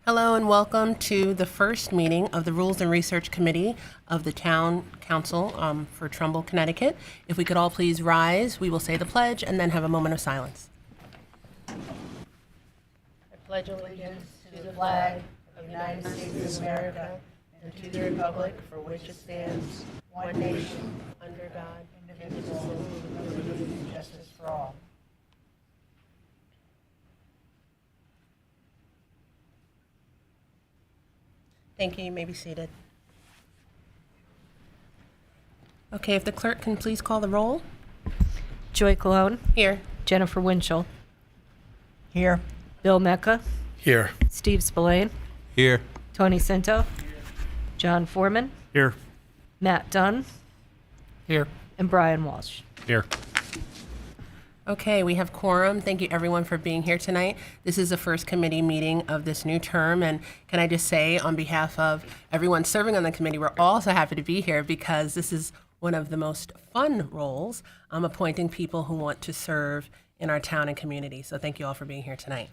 Hello and welcome to the first meeting of the Rules and Research Committee of the Town Council for Trumbull, Connecticut. If we could all please rise, we will say the pledge and then have a moment of silence. I pledge allegiance to the flag of the United States of America and to the republic for which it stands, one nation, under God, indivisible, with liberty and justice for all. Thank you. You may be seated. Okay, if the clerk can please call the roll. Joy Cologne. Here. Jennifer Winchell. Here. Bill Mecca. Here. Steve Spillane. Here. Tony Cinto. John Foreman. Here. Matt Dunn. Here. And Brian Walsh. Here. Okay, we have quorum. Thank you everyone for being here tonight. This is the first committee meeting of this new term, and can I just say on behalf of everyone serving on the committee, we're also happy to be here because this is one of the most fun roles, appointing people who want to serve in our town and community. So thank you all for being here tonight.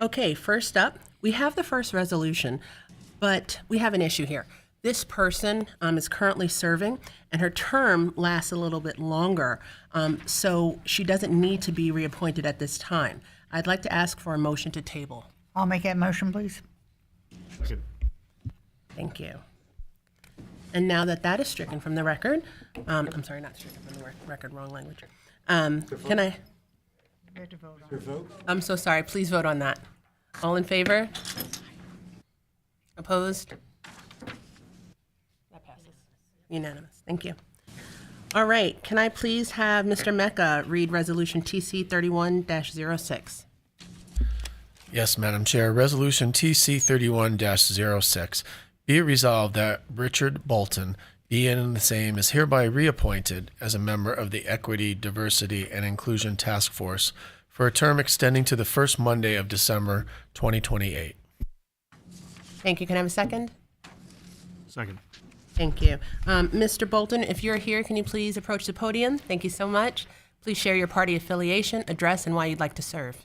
Okay, first up, we have the first resolution, but we have an issue here. This person is currently serving, and her term lasts a little bit longer, so she doesn't need to be reappointed at this time. I'd like to ask for a motion to table. I'll make that motion, please. Thank you. And now that that is stricken from the record, I'm sorry, not stricken from the record, wrong language. Can I? We have to vote on it. I'm so sorry. Please vote on that. All in favor? Opposed? That passes. Unanimous. Thank you. All right. Can I please have Mr. Mecca read Resolution TC 31-06? Yes, Madam Chair. Resolution TC 31-06. Be it resolved that Richard Bolton, be and the same, is hereby reappointed as a member of the Equity, Diversity, and Inclusion Task Force for a term extending to the first Monday of December 2028. Thank you. Can I have a second? Second. Thank you. Mr. Bolton, if you're here, can you please approach the podium? Thank you so much. Please share your party affiliation, address, and why you'd like to serve.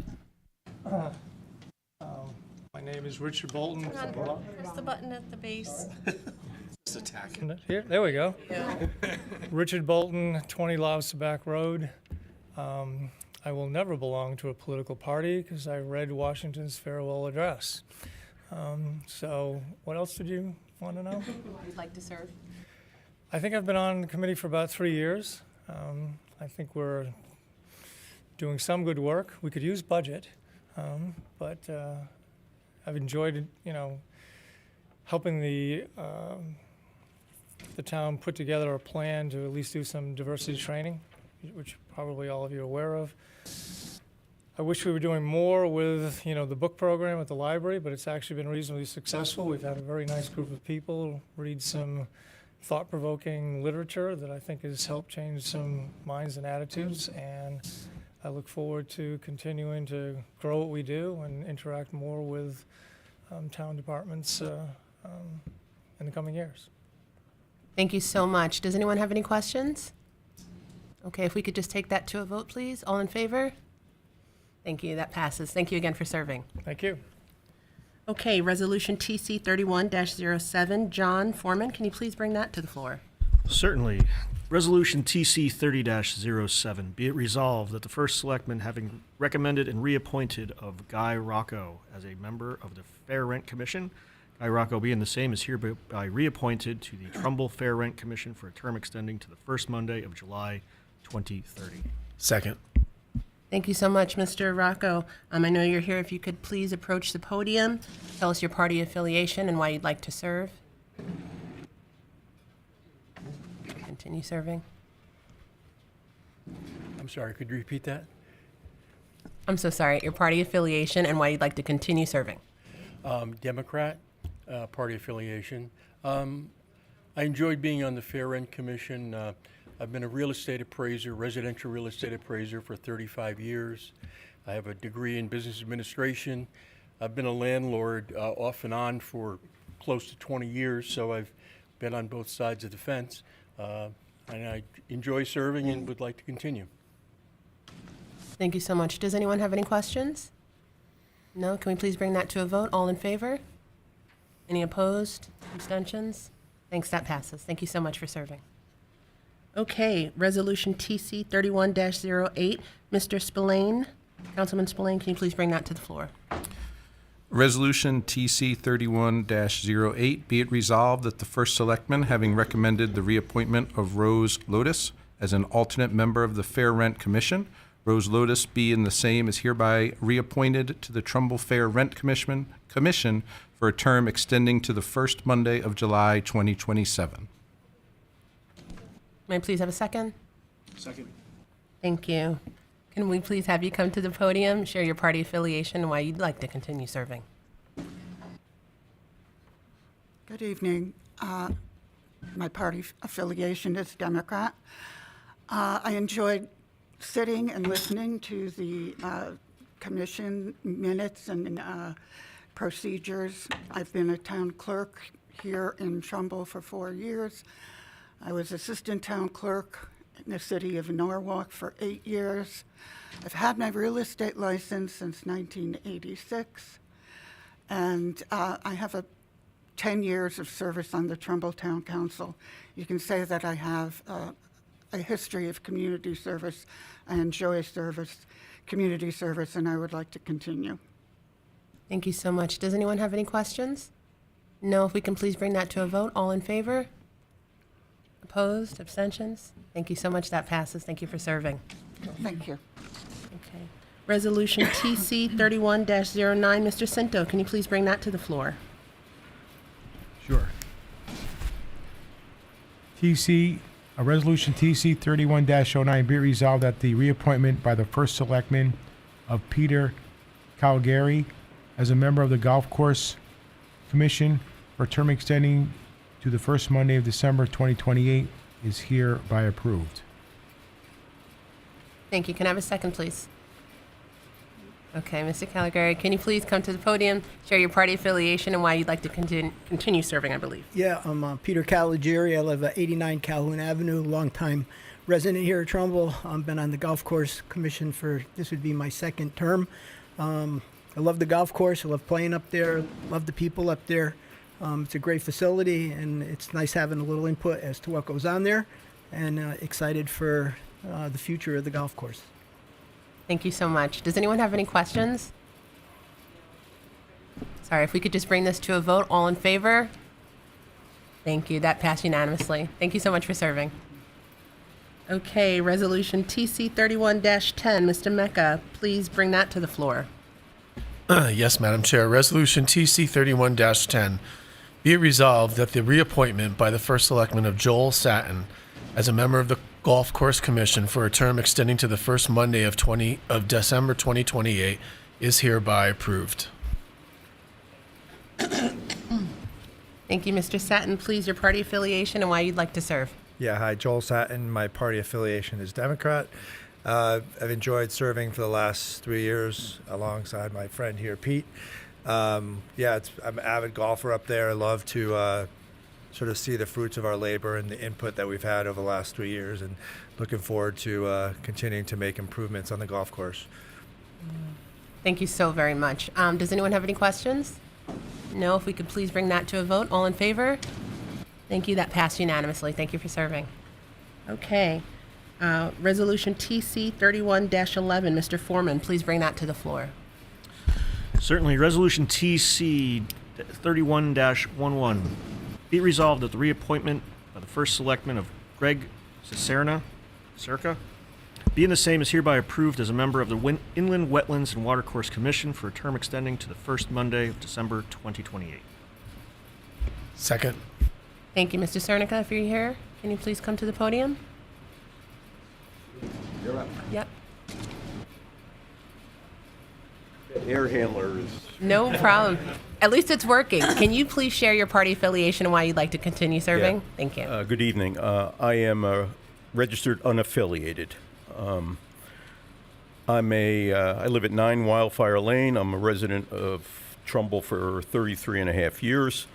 My name is Richard Bolton. Press the button at the base. Here, there we go. Richard Bolton, 20 Louseback Road. I will never belong to a political party because I read Washington's farewell address. So what else did you want to know? You'd like to serve? I think I've been on the committee for about 3 years. I think we're doing some good work. We could use budget, but I've enjoyed, helping the town put together a plan to at least do some diversity training, which probably all of you are aware of. I wish we were doing more with, the book program at the library, but it's actually been reasonably successful. We've had a very nice group of people read some thought-provoking literature that I think has helped change some minds and attitudes, and I look forward to continuing to grow what we do and interact more with town departments in the coming years. Thank you so much. Does anyone have any questions? Okay, if we could just take that to a vote, please. All in favor? Thank you. That passes. Thank you again for serving. Thank you. Okay, Resolution TC 31-07. John Foreman, can you please bring that to the floor? Certainly. Resolution TC 30-07. Be it resolved that the first selectman, having recommended and reappointed of Guy Rocco as a member of the Fair Rent Commission, Guy Rocco being the same is hereby reappointed to the Trumbull Fair Rent Commission for a term extending to the first Monday of July 2030. Second. Thank you so much, Mr. Rocco. I know you're here. If you could please approach the podium, tell us your party affiliation and why you'd like to serve. Continue serving. I'm sorry, could you repeat that? I'm so sorry. Your party affiliation and why you'd like to continue serving. Democrat, party affiliation. I enjoyed being on the Fair Rent Commission. I've been a real estate appraiser, residential real estate appraiser for 35 years. I have a degree in business administration. I've been a landlord off and on for close to 20 years, so I've been on both sides of the fence. And I enjoy serving and would like to continue. Thank you so much. Does anyone have any questions? No? Can we please bring that to a vote? All in favor? Any opposed? Abstentions? Thanks, that passes. Thank you so much for serving. Okay, Resolution TC 31-08. Mr. Spillane, Councilman Spillane, can you please bring that to the floor? Resolution TC 31-08, be it resolved that the First Selectman, having recommended the reappointment of Rose Lotus as an alternate member of the Fair Rent Commission, Rose Lotus be and the same is hereby reappointed to the Trumbull Fair Rent Commission for a term extending to the first Monday of July 2027. May I please have a second? Second. Thank you. Can we please have you come to the podium, share your party affiliation, and why you'd like to continue serving? Good evening. My party affiliation is Democrat. I enjoyed sitting and listening to the commission minutes and procedures. I've been a town clerk here in Trumbull for 4 years. I was assistant town clerk in the city of Norwalk for 8 years. I've had my real estate license since 1986, and I have 10 years of service on the Trumbull Town Council. You can say that I have a history of community service. I enjoy community service, and I would like to continue. Thank you so much. Does anyone have any questions? No, if we can please bring that to a vote. All in favor? Opposed? Abstentions? Thank you so much. That passes. Thank you for serving. Thank you. Okay. Resolution TC 31-09. Mr. Cinto, can you please bring that to the floor? Sure. Resolution TC 31-09, be it resolved that the reappointment by the First Selectman of Peter Calgary as a member of the Golf Course Commission for a term extending to the first Monday of December 2028 is hereby approved. Thank you. Can I have a second, please? Okay, Mr. Caligari, can you please come to the podium, share your party affiliation, and why you'd like to continue serving, I believe? Yeah, I'm Peter Caligari. I live at 89 Calhoun Avenue, longtime resident here at Trumbull. I've been on the Golf Course Commission this would be my second term. I love the golf course. I love playing up there. Love the people up there. It's a great facility, and it's nice having a little input as to what goes on there, and excited for the future of the golf course. Thank you so much. Does anyone have any questions? Sorry, if we could just bring this to a vote. All in favor? Thank you. That passed unanimously. Thank you so much for serving. Okay, Resolution TC 31-10. Mr. Mecca, please bring that to the floor. Yes, Madam Chair. Resolution TC 31-10. Be it resolved that the reappointment by the First Selectman of Joel Satin as a member of the Golf Course Commission for a term extending to the first Monday of December 2028 is hereby approved. Thank you, Mr. Satin. Please, your party affiliation and why you'd like to serve. Yeah, hi, Joel Satin. My party affiliation is Democrat. I've enjoyed serving for the last 3 years alongside my friend here, Pete. I'm an avid golfer up there. I love to sort of see the fruits of our labor and the input that we've had over the last 3 years, and looking forward to continuing to make improvements on the golf course. Thank you so very much. Does anyone have any questions? No, if we could please bring that to a vote. All in favor? Thank you. That passed unanimously. Thank you for serving. Okay. Resolution TC 31-11. Mr. Foreman, please bring that to the floor. Certainly. Resolution TC 31-11. Be it resolved that the reappointment by the First Selectman of Greg Circa being the same is hereby approved as a member of the Inland Wetlands and Watercourse Commission for a term extending to the first Monday of December 2028. Second. Thank you, Mr. Cernica. If you're here, can you please come to the podium? You're up. Yep. Air handlers. No problem. At least it's working. Can you please share your party affiliation and why you'd like to continue serving? Yeah. Thank you. Good evening. I am registered unaffiliated. I live at 9 Wildfire Lane. I'm a resident of Trumbull for 33 and a half years.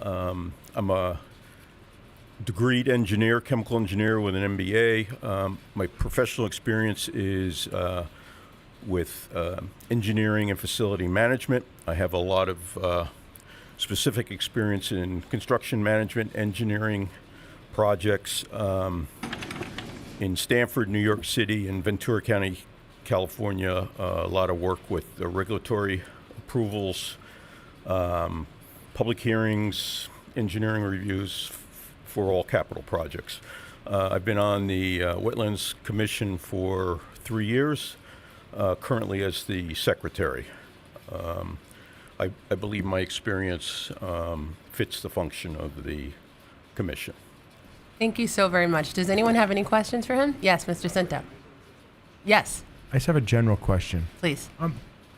I'm a degreed engineer, chemical engineer with an MBA. My professional experience is with engineering and facility management. I have a lot of specific experience in construction management, engineering projects in Stamford, New York City, and Ventura County, California. A lot of work with the regulatory approvals, public hearings, engineering reviews for all capital projects. I've been on the Wetlands Commission for 3 years, currently as the secretary. I believe my experience fits the function of the commission. Thank you so very much. Does anyone have any questions for him? Yes, Mr. Cinto. Yes, I just have a general question. please.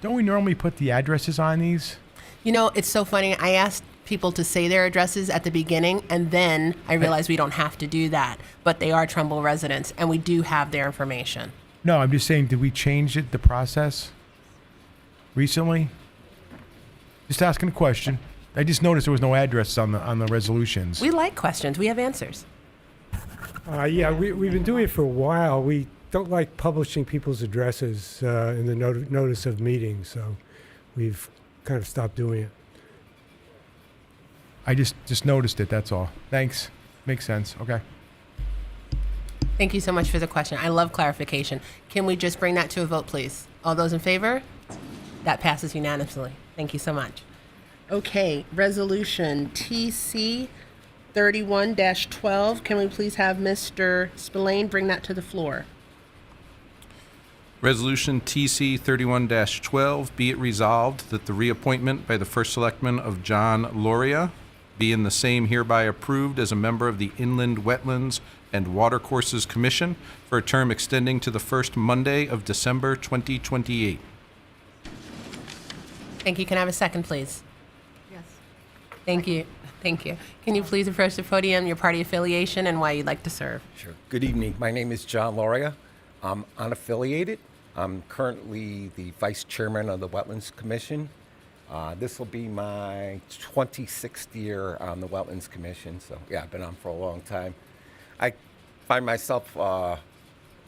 Don't we normally put the addresses on these? You know, it's so funny. I asked people to say their addresses at the beginning, and then I realized we don't have to do that. But they are Trumbull residents, and we do have their information. No, I'm just saying, did we change the process recently? Just asking a question. I just noticed there was no addresses on the resolutions. We like questions. We have answers. Yeah, we've been doing it for a while. We don't like publishing people's addresses in the notice of meetings, so we've kind of stopped doing it. I just noticed it, that's all. Thanks. Makes sense. Okay. Thank you so much for the question. I love clarification. Can we just bring that to a vote, please? All those in favor? That passes unanimously. Thank you so much. Okay, resolution TC 31-12. Can we please have Mr. Spillane bring that to the floor? Resolution TC 31-12, be it resolved that the reappointment by the First Selectman of John Loria be in the same hereby approved as a member of the Inland Wetlands and Watercourses Commission for a term extending to the first Monday of December 2028. Thank you. Can I have a second, please? Yes. Thank you. Thank you. Can you please approach the podium, your party affiliation, and why you'd like to serve? Sure. Good evening. My name is John Loria. I'm unaffiliated. I'm currently the vice chairman of the Wetlands Commission. This will be my 26th year on the Wetlands Commission, so yeah, I've been on for a long time. I find myself an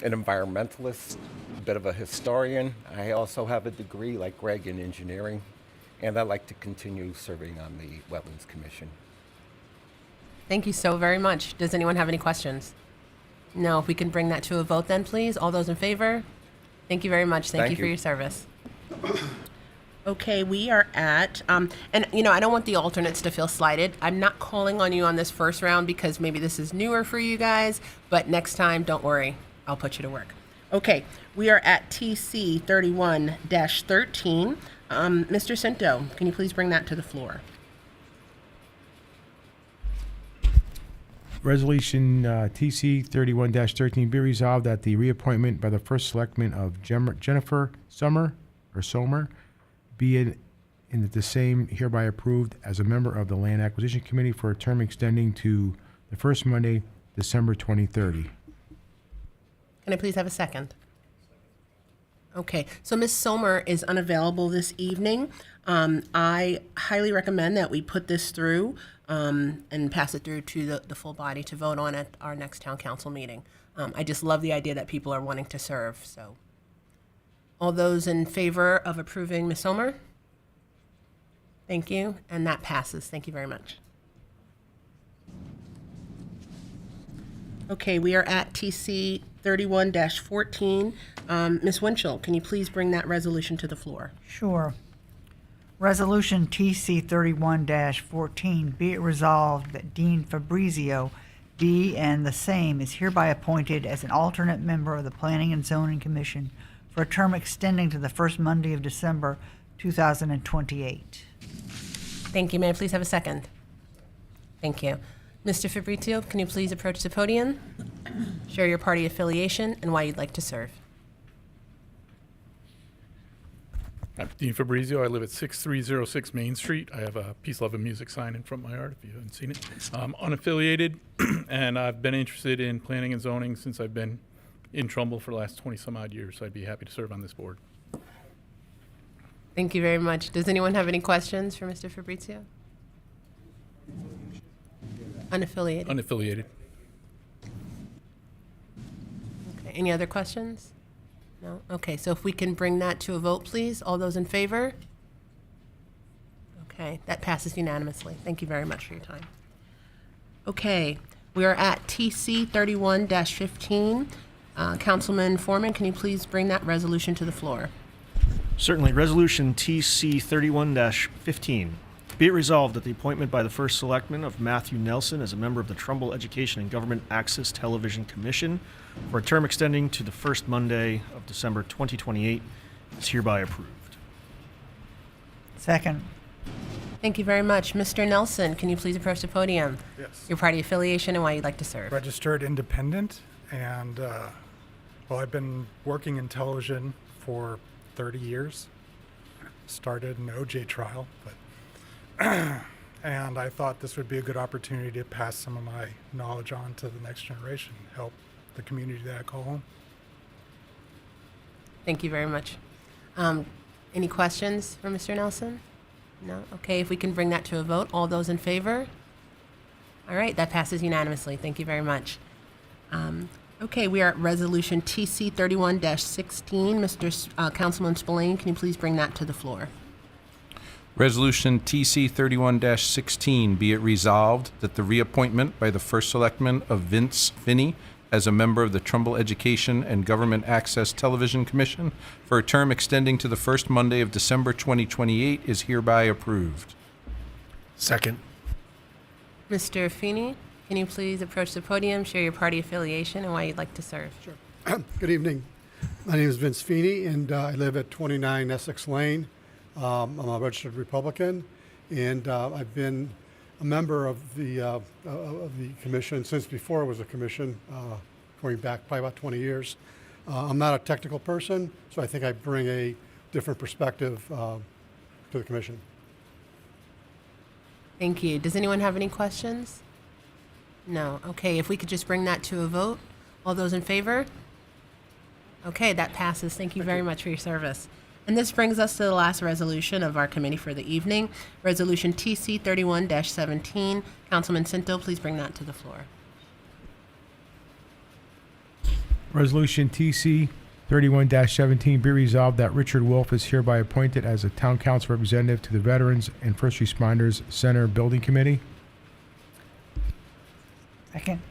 environmentalist, a bit of a historian. I also have a degree, like Greg, in engineering, and I'd like to continue serving on the Wetlands Commission. Thank you so very much. Does anyone have any questions? No. If we can bring that to a vote then, please. All those in favor? Thank you very much. Thank you for your service. Okay, we are at, and you know, I don't want the alternates to feel slighted. I'm not calling on you on this first round because maybe this is newer for you guys, but next time, don't worry, I'll put you to work. Okay, we are at TC 31-13. Mr. Cinto, can you please bring that to the floor? Resolution TC 31-13 be resolved that the reappointment by the First Selectman of Jennifer Sommer be in the same hereby approved as a member of the Land Acquisition Committee for a term extending to the first Monday, December 2030. Can I please have a second? Okay, so Ms. Sommer is unavailable this evening. I highly recommend that we put this through and pass it through to the full body to vote on at our next town council meeting. I just love the idea that people are wanting to serve, so. All those in favor of approving Ms. Sommer? Thank you, and that passes. Thank you very much. Okay, we are at TC 31-14. Ms. Winchell, can you please bring that resolution to the floor? Sure. Resolution TC 31-14, be it resolved that Dean Fabrizio be and the same is hereby appointed as an alternate member of the Planning and Zoning Commission for a term extending to the first Monday of December 2028. Thank you. May I please have a second? Thank you. Mr. Fabrizio, can you please approach the podium, share your party affiliation, and why you'd like to serve? I'm Dean Fabrizio. I live at 6306 Main Street. I have a Peace, Love, and Music sign in front of my yard, if you haven't seen it. I'm unaffiliated, and I've been interested in planning and zoning since I've been in Trumbull for the last 20-some-odd years, so I'd be happy to serve on this board. Thank you very much. Does anyone have any questions for Mr. Fabrizio? Unaffiliated. Unaffiliated. Okay. Any other questions? No? Okay, so if we can bring that to a vote, please. All those in favor? Okay, that passes unanimously. Thank you very much for your time. Okay, we are at TC 31-15. Councilman Foreman, can you please bring that resolution to the floor? Certainly. Resolution TC 31-15. Be it resolved that the appointment by the First Selectman of Matthew Nelson as a member of the Trumbull Education and Government Access Television Commission for a term extending to the first Monday of December 2028 is hereby approved. Second. Thank you very much. Mr. Nelson, can you please approach the podium? Yes. Your party affiliation and why you'd like to serve. Registered independent, and well, I've been working in television for 30 years. Started an OJ trial, but and I thought this would be a good opportunity to pass some of my knowledge on to the next generation, help the community that I call home. Thank you very much. Any questions for Mr. Nelson? No? Okay, if we can bring that to a vote. All those in favor? All right, that passes unanimously. Thank you very much. Okay, we are at Resolution TC 31-16. Councilman Spillane, can you please bring that to the floor? Resolution TC 31-16, be it resolved that the reappointment by the First Selectman of Vince Finney as a member of the Trumbull Education and Government Access Television Commission for a term extending to the first Monday of December 2028 is hereby approved. Second. Mr. Feeney, can you please approach the podium, share your party affiliation, and why you'd like to serve? Sure. Good evening. My name is Vince Feeney, and I live at 29 Essex Lane. I'm a registered Republican, and I've been a member of the commission since before it was a commission, going back probably about 20 years. I'm not a technical person, so I think I bring a different perspective to the commission. Thank you. Does anyone have any questions? No. Okay, if we could just bring that to a vote. All those in favor? Okay, that passes. Thank you very much for your service. And this brings us to the last resolution of our committee for the evening, Resolution TC 31-17. Councilman Cinto, please bring that to the floor. Resolution TC 31-17, be resolved that Richard Wolf is hereby appointed as a Town Council representative to the Veterans and First Responders Center Building Committee. Second.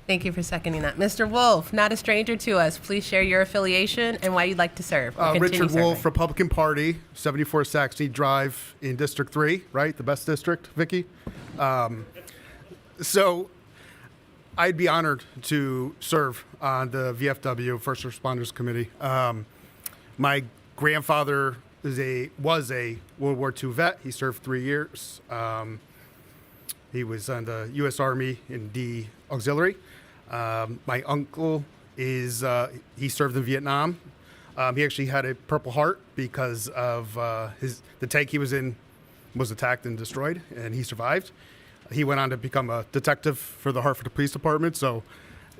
Thank you for seconding that. Mr. Wolf, not a stranger to us. Please share your affiliation and why you'd like to serve. or continue Richard Wolf, serving. Republican Party, 74 Saxony Drive in District 3, right? The best district, Vicky? So I'd be honored to serve on the VFW, First Responders Committee. My grandfather was a World War II vet. He served 3 years. He was on the U.S. Army in D Auxiliary. My uncle is, he served in Vietnam. He actually had a Purple Heart because of the tank he was in was attacked and destroyed, and he survived. He went on to become a detective for the Hartford Police Department, so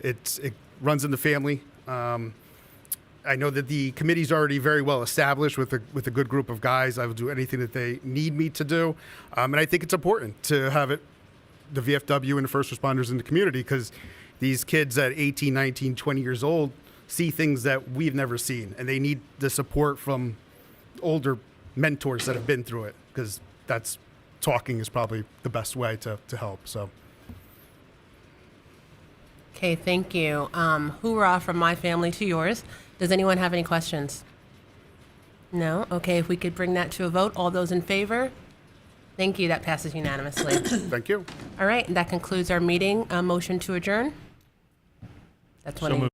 it runs in the family. I know that the committee's already very well established with a good group of guys. I will do anything that they need me to do, and I think it's important to have the VFW and the first responders in the community, because these kids at 18, 19, 20 years old see things that we've never seen, and they need the support from older mentors that have been through it, because talking is probably the best way to help. So. Okay, thank you. Hoorah from my family to yours. Does anyone have any questions? No? Okay, if we could bring that to a vote. All those in favor? Thank you. That passes unanimously. Thank you. All right, and that concludes our meeting. Motion to adjourn? That's what So I moved.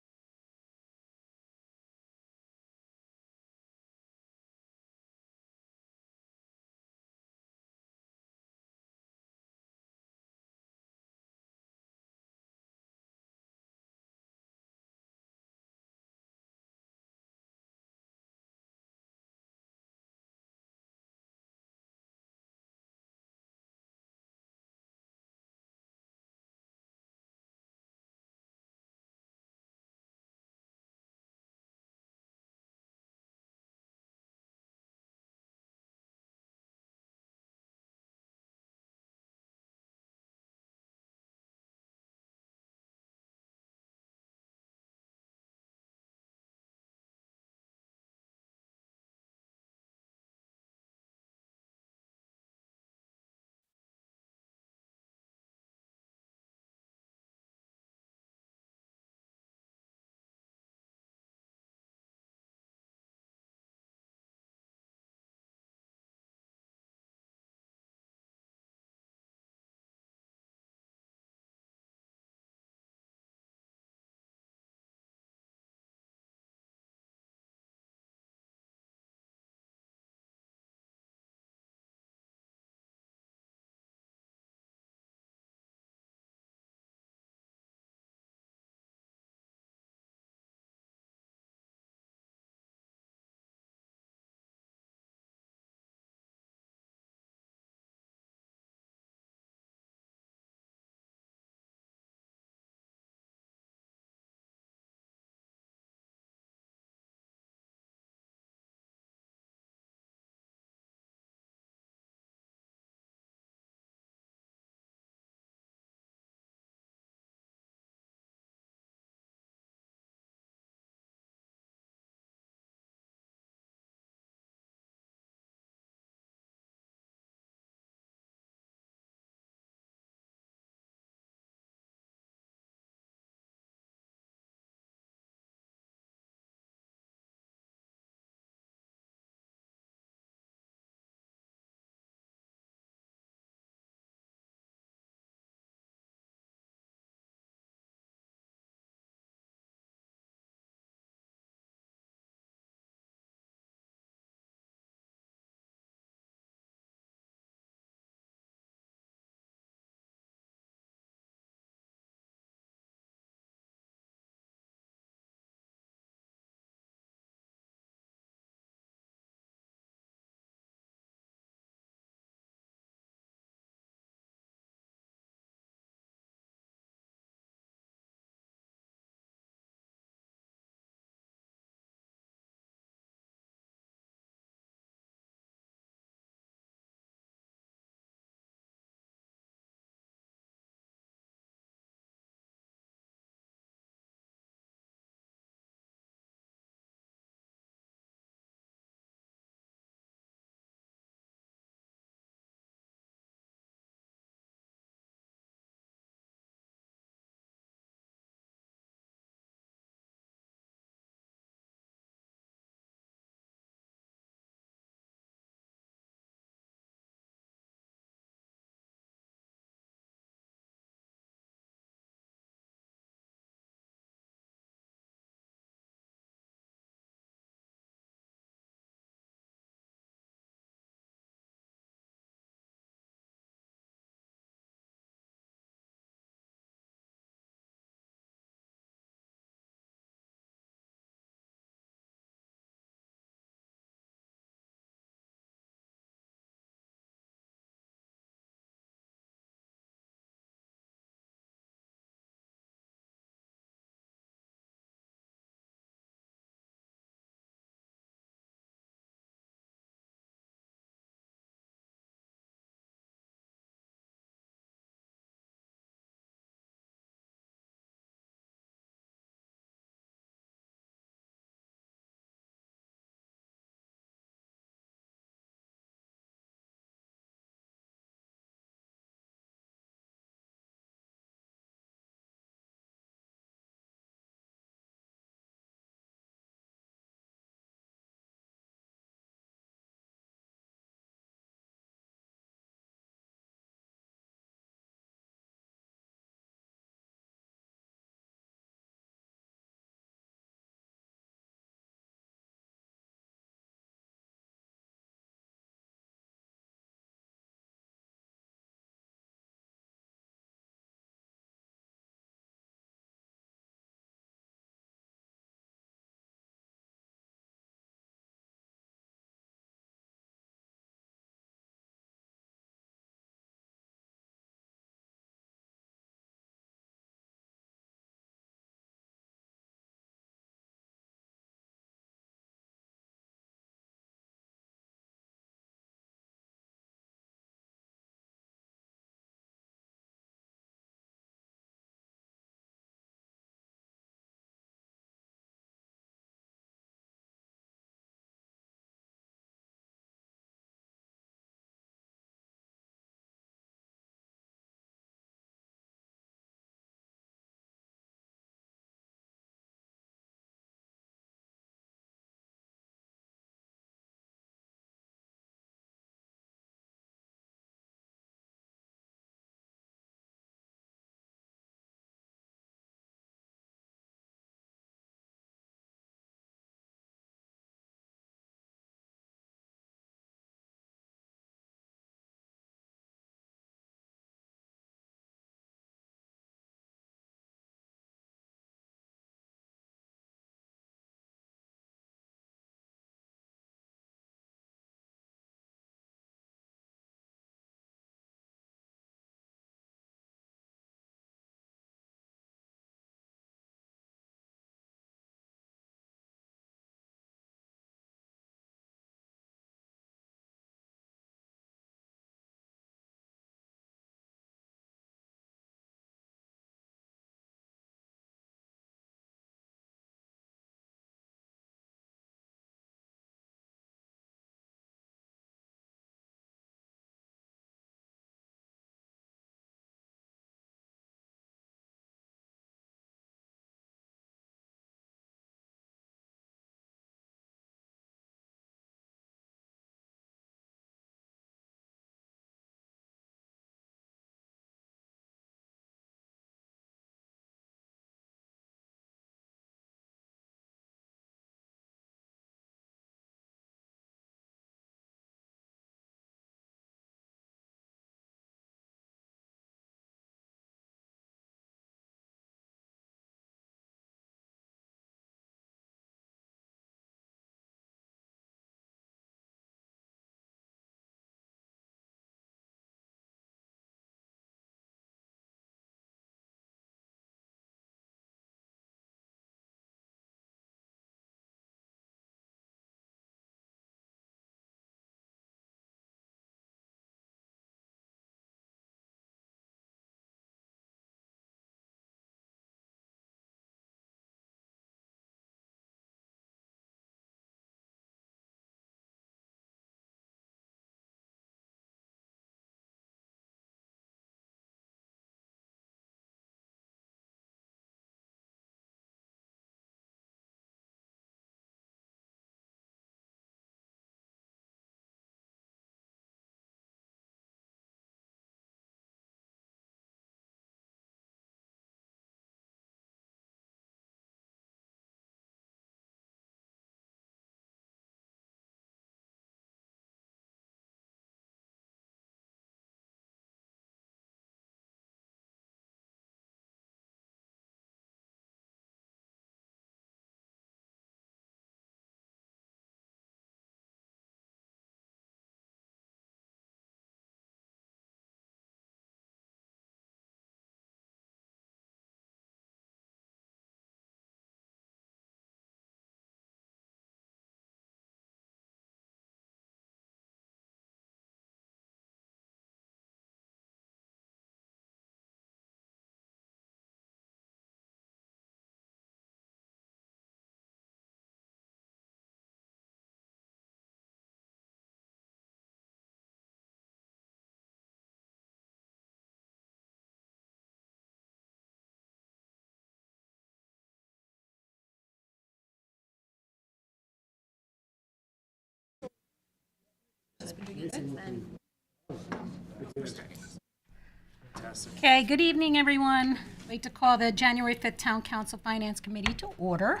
Okay, good evening, everyone. I'd like to call the January 5th Town Council Finance Committee to order.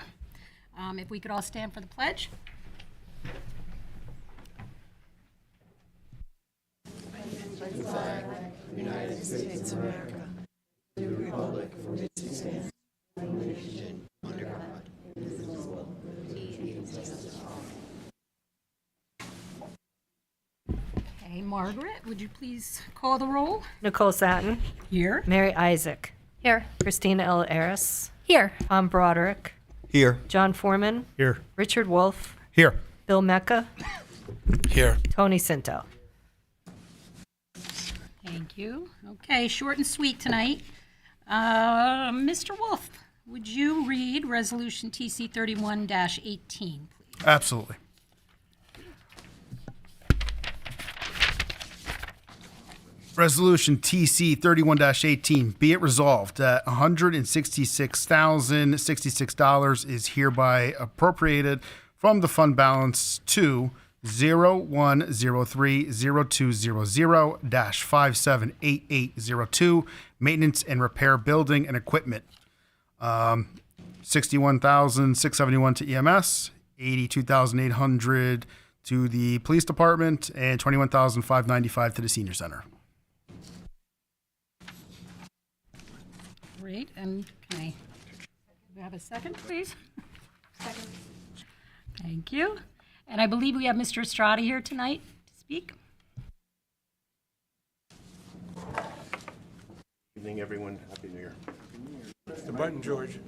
If we could all stand for the pledge. United States of America, the republic for which it stands, one nation, under God, indivisible, with liberty and justice for all. Okay, Margaret, would you please call the roll? Nicole Satin. Here. Mary Isaac. Here. Christina L. Aris. Here. Tom Broderick. Here. John Foreman. Here. Richard Wolf. Here. Bill Mecca. Here. Tony Sinto. Thank you. Okay, short and sweet tonight. Mr. Wolf, would you read Resolution TC 31-18, please? Absolutely. Resolution TC 31-18, be it resolved that $166,066 is hereby appropriated from the fund balance to 0103-0200-578802, maintenance and repair building and equipment. $61,671 to EMS, $82,800 to the police department, and $21,595 to the senior center. Great, and can we have a second, please? Second. Thank you. And I believe we have Mr. Estrada here tonight to speak. Good evening, everyone. Happy New Year. The button, George.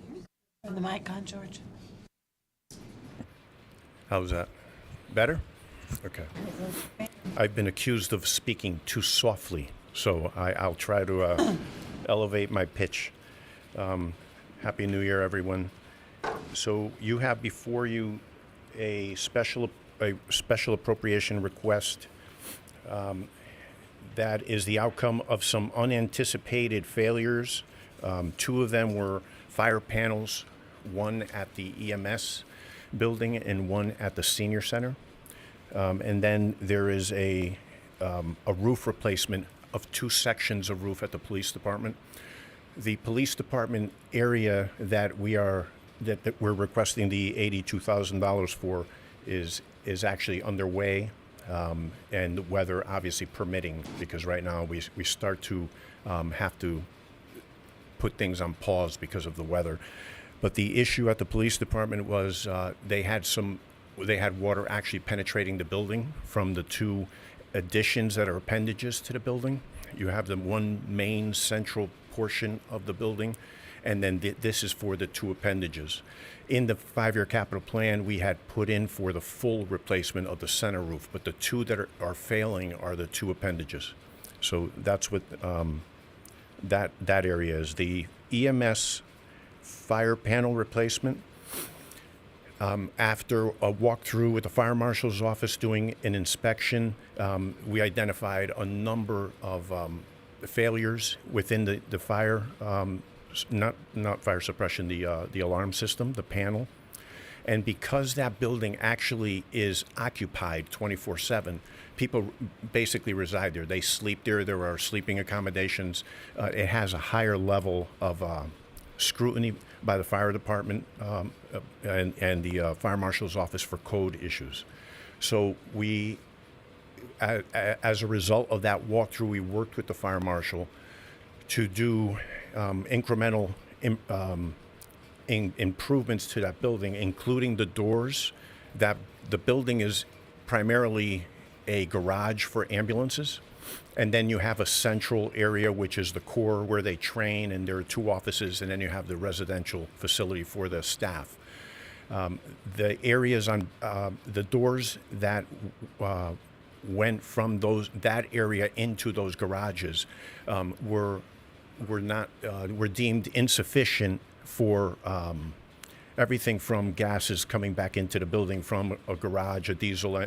Turn the mic on, George. How's that? Better? Okay. I've been accused of speaking too softly, so I'll try to elevate my pitch. Happy New Year, everyone. So you have before you a special appropriation request that is the outcome of some unanticipated failures. Two of them were fire panels, one at the EMS building and one at the senior center. And then there is a roof replacement of two sections of roof at the police department. The police department area that we're requesting the $82,000 for is actually underway, and the weather obviously permitting, because right now we start to have to put things on pause because of the weather. But the issue at the police department was they had water actually penetrating the building from the two additions that are appendages to the building. You have the one main central portion of the building, and then this is for the two appendages. In the 5-year capital plan, we had put in for the full replacement of the center roof, but the two that are failing are the two appendages. So that's what that area is. The EMS fire panel replacement, after a walkthrough with the fire marshal's office doing an inspection, we identified a number of failures within the fire, not fire suppression, the alarm system, the panel. And because that building actually is occupied 24/7, people basically reside there. They sleep there. There are sleeping accommodations. It has a higher level of scrutiny by the fire department and the fire marshal's office for code issues. So we, as a result of that walkthrough, we worked with the fire marshal to do incremental improvements to that building, including the doors. That the building is primarily a garage for ambulances. And then you have a central area, which is the core where they train, and there are two offices, and then you have the residential facility for the staff. The areas on the doors that went from that area into those garages were deemed insufficient for everything from gases coming back into the building from a garage, a diesel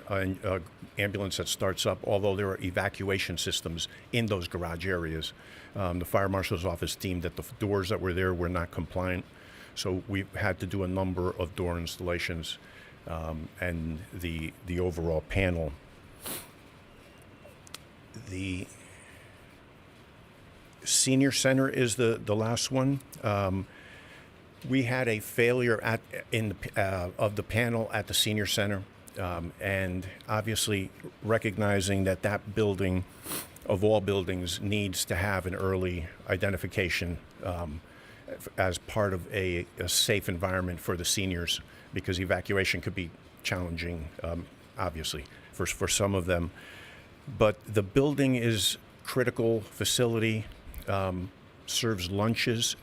ambulance that starts up, although there are evacuation systems in those garage areas. The fire marshal's office deemed that the doors that were there were not compliant, so we had to do a number of door installations and the overall panel. The senior center is the last one. We had a failure of the panel at the senior center, and obviously recognizing that that building, of all buildings, needs to have an early identification as part of a safe environment for the seniors, because evacuation could be challenging, obviously, for some of them. But the building is critical facility, serves lunches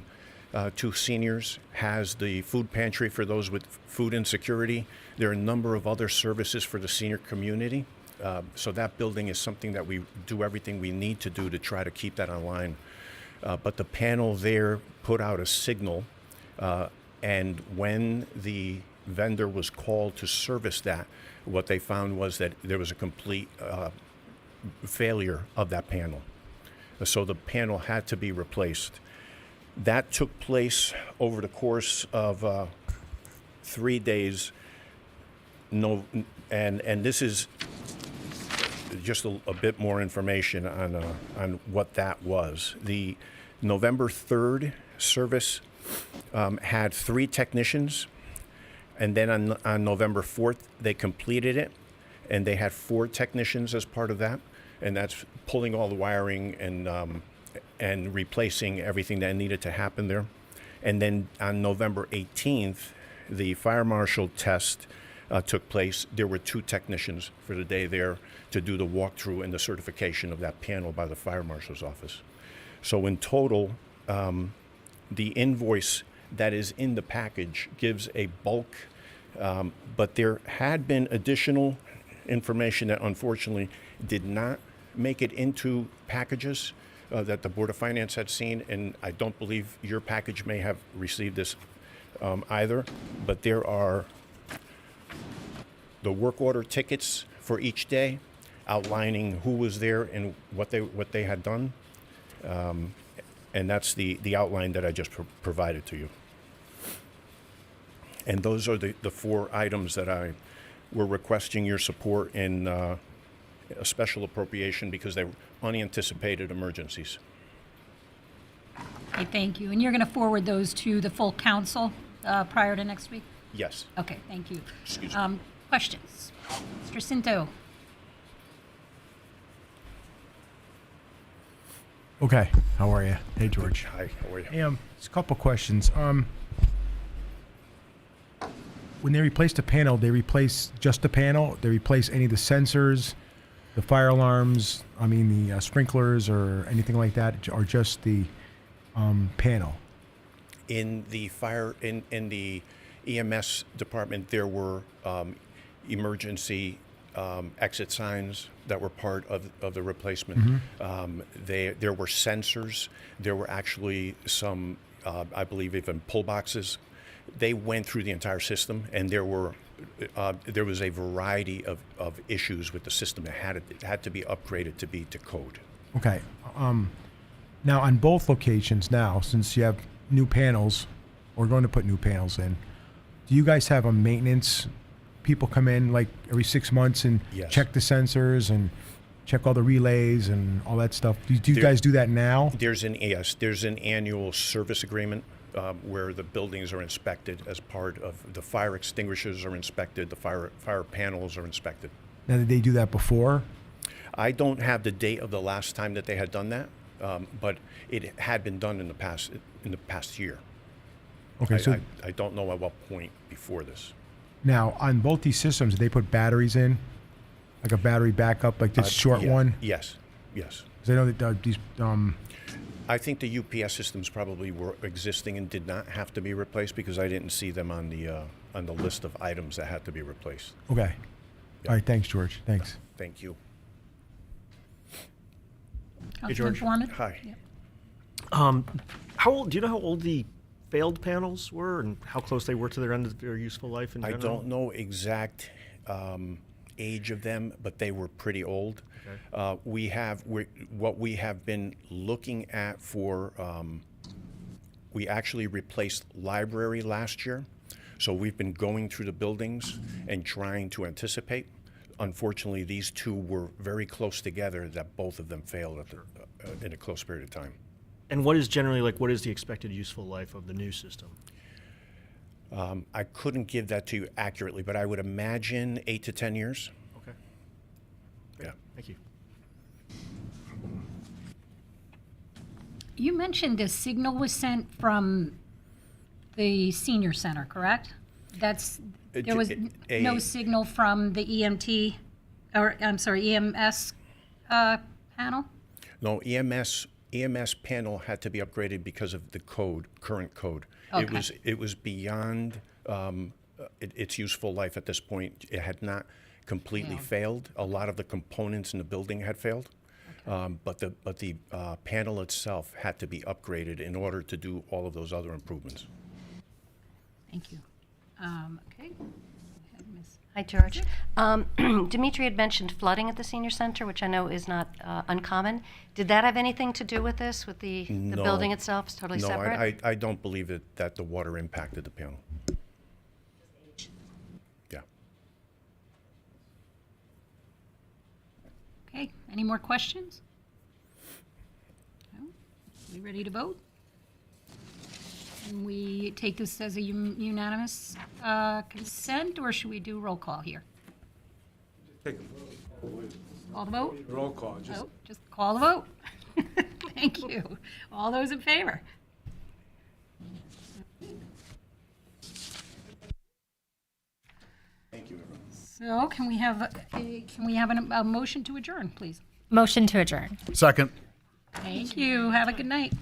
to seniors, has the food pantry for those with food insecurity. There are a number of other services for the senior community. So that building is something that we do everything we need to do to try to keep that online. But the panel there put out a signal, and when the vendor was called to service that, what they found was that there was a complete failure of that panel. So the panel had to be replaced. That took place over the course of 3 days. And this is just a bit more information on what that was. The November 3rd service had 3 technicians, and then on November 4th they completed it, and they had 4 technicians as part of that, and that's pulling all the wiring and replacing everything that needed to happen there. And then on November 18th, the fire marshal test took place. There were 2 technicians for the day there to do the walkthrough and the certification of that panel by the fire marshal's office. So in total, the invoice that is in the package gives a bulk, but there had been additional information that unfortunately did not make it into packages that the Board of Finance had seen, and I don't believe your package may have received this either, but there are the work order tickets for each day outlining who was there and what they had done, and that's the outline that I just provided to you. And those are the 4 items that I were requesting your support in a special appropriation because they were unanticipated emergencies. Okay, thank you. And you're going to forward those to the full council prior to next week? Yes. Okay, thank you. Excuse me. Questions? Mr. Cinto? Okay, how are you? Hey, George. Hi, how are you? Hey, just a couple questions. When they replace the panel, they replace just the panel? They replace any of the sensors, the fire alarms, the sprinklers or anything like that, or just the panel? In the fire, in the EMS department, there were emergency exit signs that were part of the replacement. There were sensors. There were actually some, I believe, even pull boxes. They went through the entire system, and there was a variety of issues with the system that had to be upgraded to be to code. Okay. Now, on both locations now, since you have new panels, or going to put new panels in, do you guys have a maintenance? People come in like every 6 months and Yes. check the sensors and check all the relays and all that stuff. Do you guys do that now? There's an annual service agreement where the buildings are inspected as part of the fire extinguishers are inspected, the fire panels are inspected. Now, did they do that before? I don't have the date of the last time that they had done that, but it had been done in the past year. Okay, I don't know at what point before this. now on both these systems, did they put batteries in, like a battery backup, like this short Yeah. one? Yes, yes. 'Cause I know that these. I think the UPS systems probably were existing and did not have to be replaced because I didn't see them on the list of items that had to be replaced. Okay. All right. Thanks, George. Thanks. Thank you. Hey, Councilman George. Foreman? Hi. How old? Do you know how old the failed panels were and how close they were to their end of their useful life in I general? don't know exact age of them, but they were pretty old. Okay. What we have been looking at for, we actually replaced library last year. So we've been going through the buildings and trying to anticipate. unfortunately, these two were very close together that both of them failed in a close period of time. And what is generally what is the expected useful life of the new system? I couldn't give that to you accurately, but I would imagine 8 to 10 years. Okay. Yeah. Thank you. You mentioned a signal was sent from the senior center, correct? There was no signal from the EMT, or I'm sorry, EMS panel? No, EMS panel had to be upgraded because of the current code. Okay. It was beyond its useful life at this point. It had not completely failed. A lot of the components in the building had failed. But the panel itself had to be upgraded in order to do all of those other improvements. Thank you. Okay. Go ahead, Ms. Hi, George. Dimitri had mentioned flooding at the senior center, which I know is not uncommon. Did that have anything to do with this, with the No. building itself? It's totally separate? No, I don't believe that the water impacted the panel. Yeah. Okay, any more questions? No? We ready to vote? Can we take this as a unanimous consent, or should we do roll call here? Call the vote? Roll call. Just call the vote. Thank you. All those in favor? Thank you, everyone. So can we have a motion to adjourn, please? Motion to adjourn. Second. Thank you. Have a good night.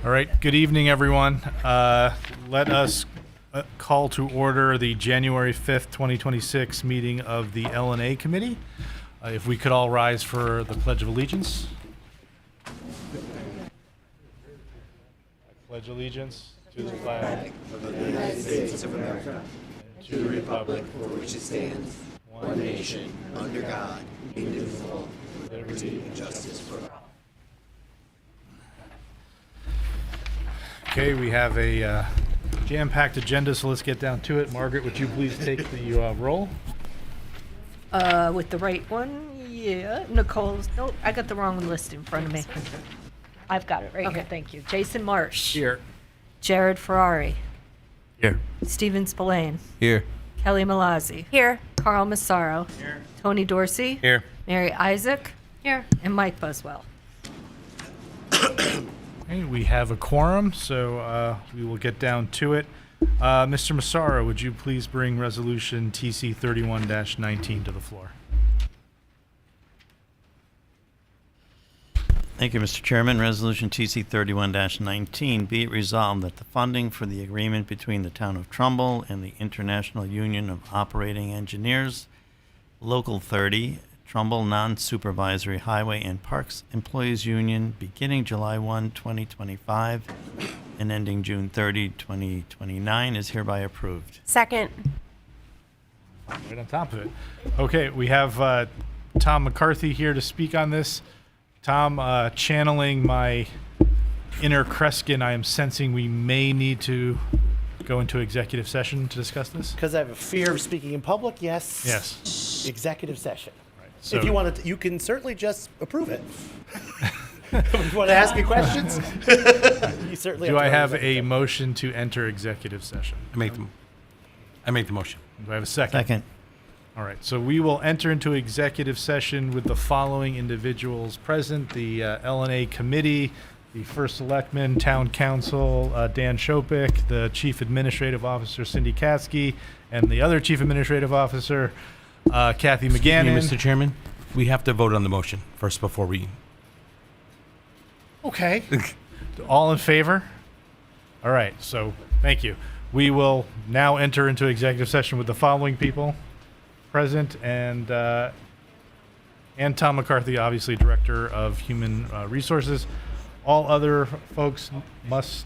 All right, good evening, everyone. Let us call to order the January 5th, 2026 meeting of the L&A Committee. If we could all rise for the Pledge of Allegiance. Pledge allegiance to the flag of the United States of America, and to the republic for which it stands, one nation, under God, indivisible, with liberty and justice for all. Okay, we have a jam-packed agenda, so let's get down to it. Margaret, would you please take the roll? With the right one, yeah. Nicole's, nope, I got the wrong list in front of me. I've got it right here, thank you. Jason Marsh. Here. Jared Ferrari. Here. Stephen Spillane. Here. Kelly Malazzi. Here. Carl Massaro. Here. Tony Dorsey. Here. Mary Isaac. Here. And Mike Buswell. Okay, we have a quorum, so we will get down to it. Mr. Massaro, would you please bring resolution TC 31-19 to the floor? Thank you, Mr. Chairman. Resolution TC 31-19, be it resolved that the funding for the agreement between the Town of Trumbull and the International Union of Operating Engineers, Local 30, Trumbull Non-Supervisory Highway and Parks Employees Union, beginning July 1, 2025, and ending June 30, 2029, is hereby approved. Second. Right on top of it. Okay, we have Tom McCarthy here to speak on this. Tom, channeling my inner Kreskin, I am sensing we may need to go into executive session to discuss this. Because I have a fear of speaking in public, yes. Yes. Executive session. So- if you want to, you can certainly just approve it. If you want to ask me questions, you certainly Do have to I have go to a motion to enter executive session? I make the motion. Do I have a second? Second. All right, so we will enter into executive session with the following individuals present: the L&A Committee, the First Selectman, Town Council, Dan Shopik, the Chief Administrative Officer, Cindy Katsky, and the other Chief Administrative Officer, Kathy McGannon. Mr. Chairman, we have to vote on the motion first before we... Okay. All in favor? All right, so thank you. We will now enter into executive session with the following people present, and Tom McCarthy, obviously Director of Human Resources. All other folks must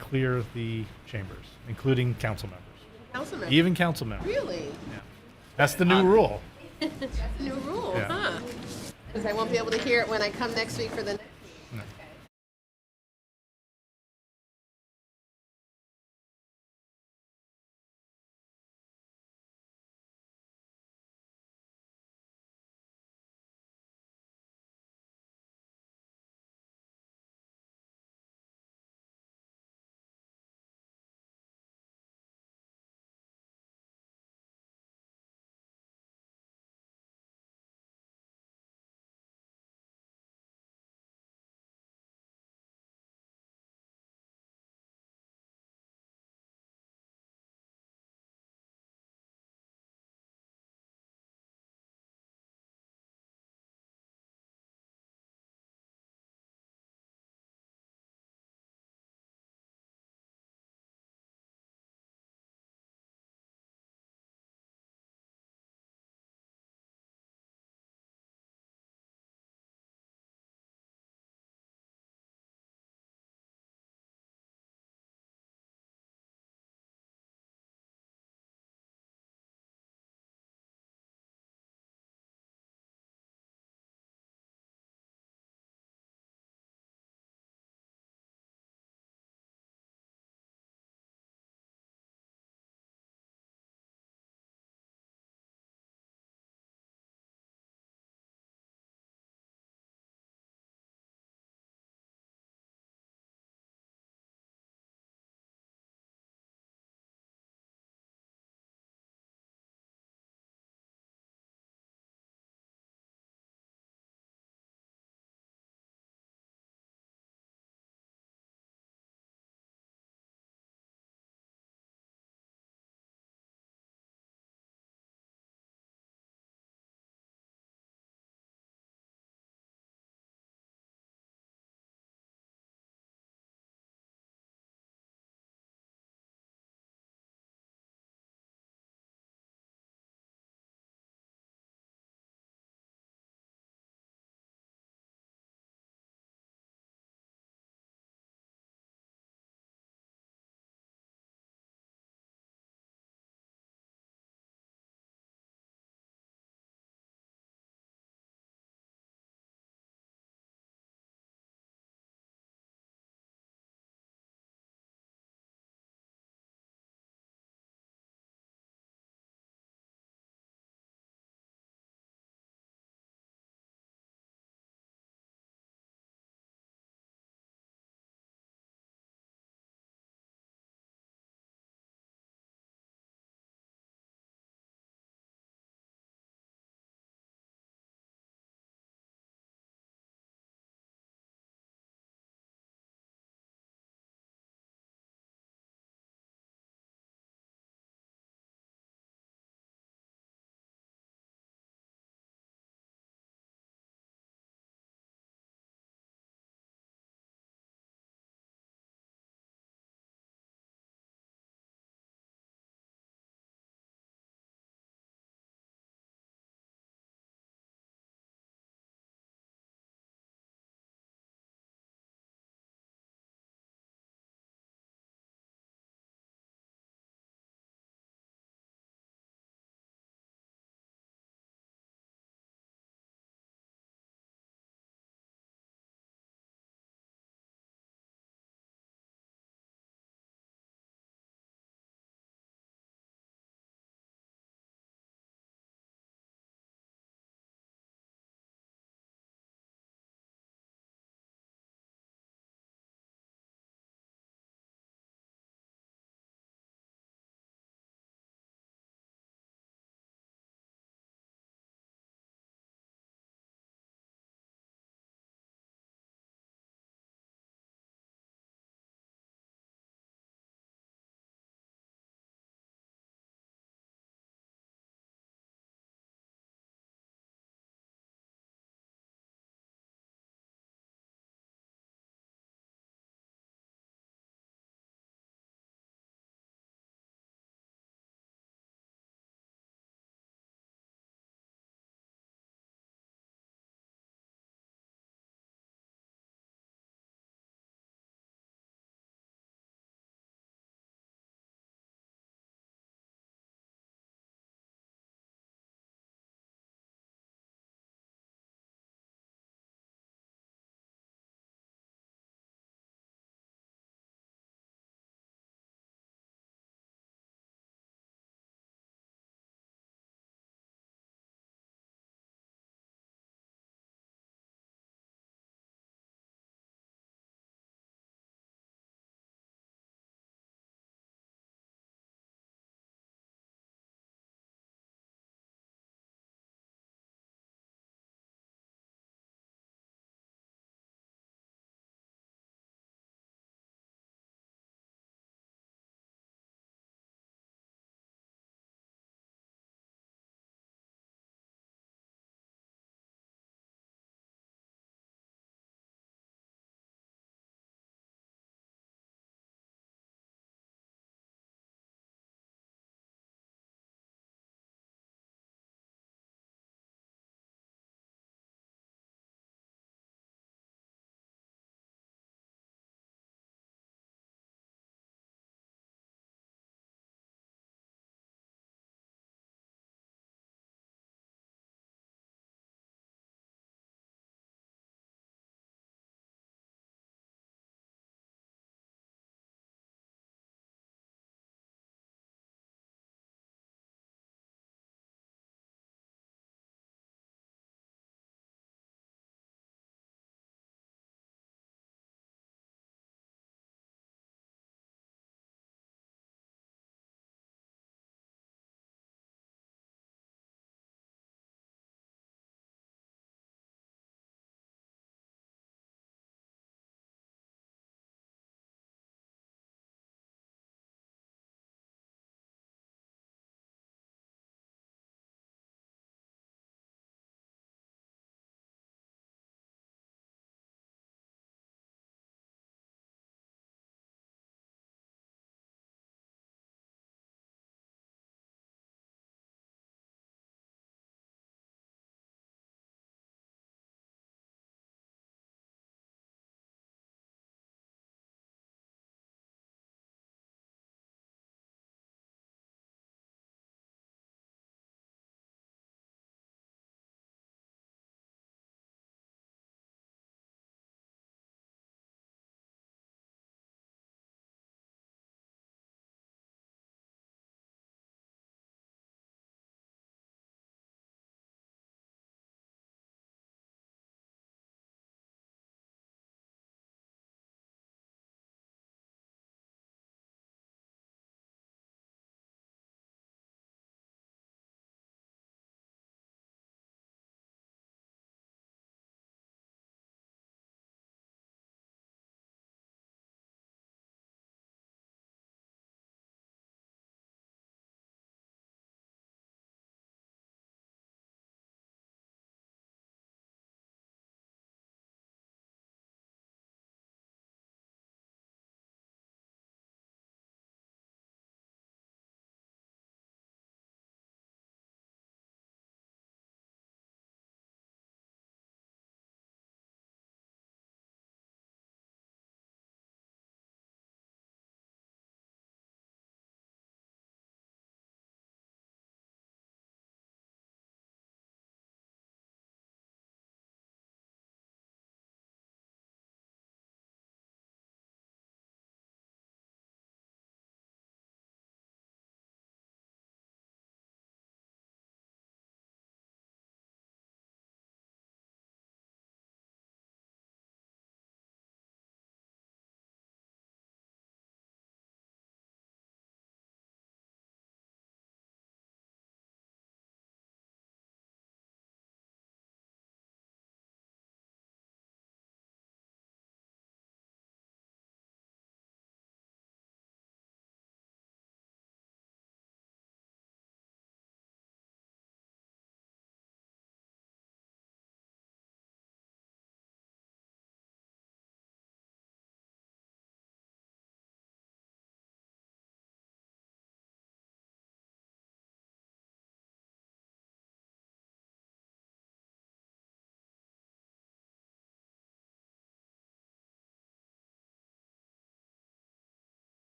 clear the chambers, including council members. Council members? Even council members. Really? Yeah. That's the new rule. That's the new rule, Yeah. huh? Because I won't be able to hear it when I come next week for the next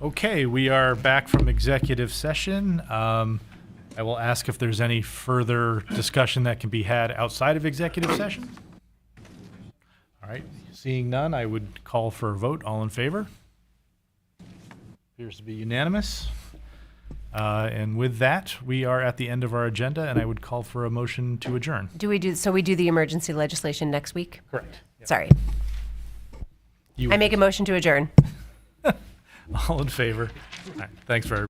Okay, we are back from executive session. I will ask if there's any further discussion that can be had outside of executive session. All right, seeing none, I would call for a vote. All in favor? Appears to be unanimous. And with that, we are at the end of our agenda, and I would call for a motion to adjourn. We do the emergency legislation next week? Correct. Sorry. You I make a motion to adjourn. all in favor? All right, thanks for